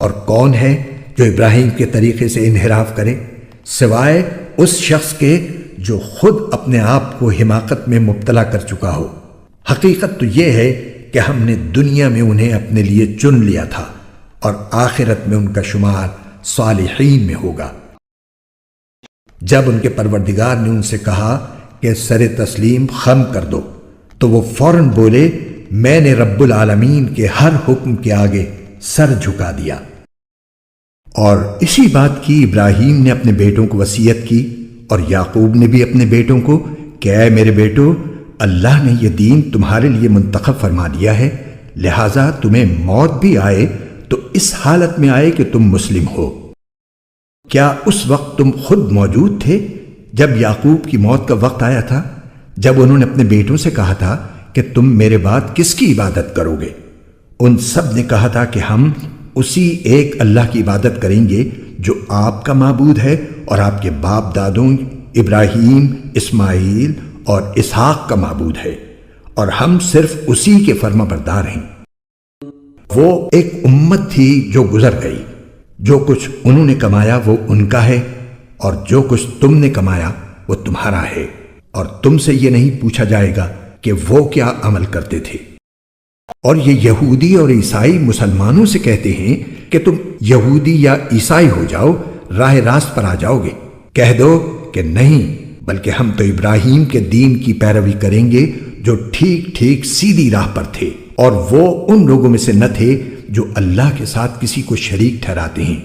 اور کون ہے جو ابراہیم کے طریقے سے انحراف کرے سوائے اس شخص کے جو خود اپنے آپ کو حماقت میں مبتلا کر چکا ہو۔ حقیقت تو یہ ہے کہ ہم نے دنیا میں انہیں اپنے لیے چن لیا تھا اور آخرت میں ان کا شمار صالحین میں ہوگا۔ جب ان کے پروردگار نے ان سے کہا کہ سر تسلیم خم کر دو تو وہ فوراً بولے میں نے رب العالمین کے ہر حکم کے آگے سر جھکا دیا۔ اور اسی بات کی ابراہیم نے اپنے بیٹوں کو وصیت کی اور یعقوب نے بھی اپنے بیٹوں کو کہ اے میرے بیٹو، اللہ نے یہ دین تمہارے لیے منتخب فرما دیا ہے، لہٰذا تمہیں موت بھی آئے تو اس حالت میں آئے کہ تم مسلم ہو۔ کیا اس وقت تم خود موجود تھے جب یعقوب کی موت کا وقت آیا تھا، جب انہوں نے اپنے بیٹوں سے کہا تھا کہ تم میرے بعد کس کی عبادت کرو گے؟ ان سب نے کہا تھا کہ ہم اسی ایک اللہ کی عبادت کریں گے جو آپ کا معبود ہے اور آپ کے باپ دادوں ابراہیم، اسماعیل اور اسحاق کا معبود ہے، اور ہم صرف اسی کے فرما بردار ہیں۔ وہ ایک امت تھی جو گزر گئی، جو کچھ انہوں نے کمایا وہ ان کا ہے، اور جو کچھ تم نے کمایا وہ تمہارا ہے، اور تم سے یہ نہیں پوچھا جائے گا کہ وہ کیا عمل کرتے تھے۔ اور یہ یہودی اور عیسائی مسلمانوں سے کہتے ہیں کہ تم یہودی یا عیسائی ہو جاؤ، راہ راست پر آ جاؤ گے۔ کہہ دو کہ نہیں، بلکہ ہم تو ابراہیم کے دین کی پیروی کریں گے جو ٹھیک ٹھیک سیدھی راہ پر تھے، اور وہ ان لوگوں میں سے نہ تھے جو اللہ کے ساتھ کسی کو شریک ٹھہراتے ہیں۔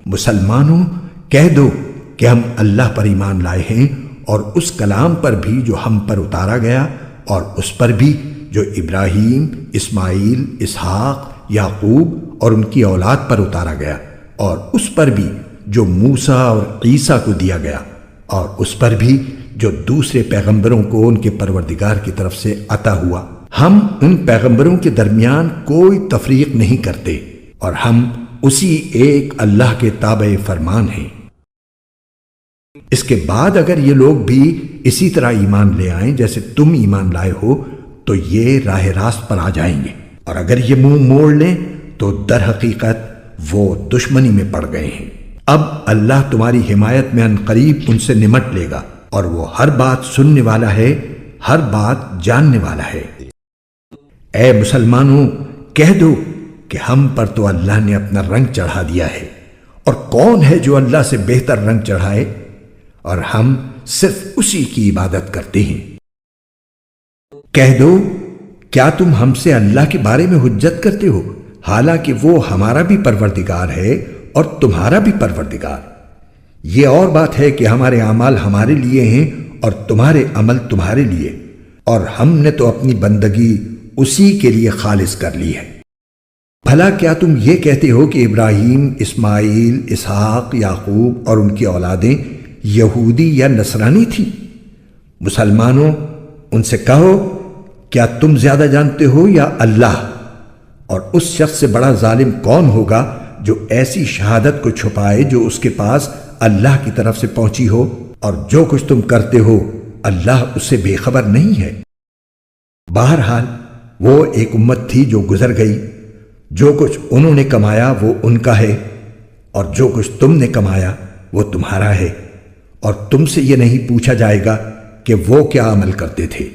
مسلمانوں، کہہ دو کہ ہم اللہ پر ایمان لائے ہیں اور اس کلام پر بھی جو ہم پر اتارا گیا، اور اس پر بھی جو ابراہیم، اسماعیل، اسحاق، یعقوب اور ان کی اولاد پر اتارا گیا، اور اس پر بھی جو موسیٰ اور عیسیٰ کو دیا گیا، اور اس پر بھی جو دوسرے پیغمبروں کو ان کے پروردگار کی طرف سے عطا ہوا۔ ہم ان پیغمبروں کے درمیان کوئی تفریق نہیں کرتے، اور ہم اسی ایک اللہ کے تابع فرمان ہیں۔ اس کے بعد اگر یہ لوگ بھی اسی طرح ایمان لے آئیں جیسے تم ایمان لائے ہو تو یہ راہ راست پر آ جائیں گے، اور اگر یہ منہ موڑ لیں تو در حقیقت وہ دشمنی میں پڑ گئے ہیں۔ اب اللہ تمہاری حمایت میں عنقریب ان سے نمٹ لے گا، اور وہ ہر بات سننے والا ہے، ہر بات جاننے والا ہے۔ اے مسلمانوں، کہہ دو کہ ہم پر تو اللہ نے اپنا رنگ چڑھا دیا ہے، اور کون ہے جو اللہ سے بہتر رنگ چڑھائے، اور ہم صرف اسی کی عبادت کرتے ہیں۔ کہہ دو کیا تم ہم سے اللہ کے بارے میں حجت کرتے ہو، حالانکہ وہ ہمارا بھی پروردگار ہے اور تمہارا بھی پروردگار؟ یہ اور بات ہے کہ ہمارے اعمال ہمارے لیے ہیں اور تمہارے عمل تمہارے لیے، اور ہم نے تو اپنی بندگی اسی کے لیے خالص کر لی ہے۔ بھلا کیا تم یہ کہتے ہو کہ ابراہیم، اسماعیل، اسحاق، یعقوب اور ان کی اولادیں یہودی یا نصرانی تھیں؟ مسلمانوں، ان سے کہو کیا تم زیادہ جانتے ہو یا اللہ؟ اور اس شخص سے بڑا ظالم کون ہوگا جو ایسی شہادت کو چھپائے جو اس کے پاس اللہ کی طرف سے پہنچی ہو، اور جو کچھ تم کرتے ہو اللہ اس سے بے خبر نہیں ہے۔ بہرحال وہ ایک امت تھی جو گزر گئی، جو کچھ انہوں نے کمایا وہ ان کا ہے، اور جو کچھ تم نے کمایا وہ تمہارا ہے، اور تم سے یہ نہیں پوچھا جائے گا کہ وہ کیا عمل کرتے تھے۔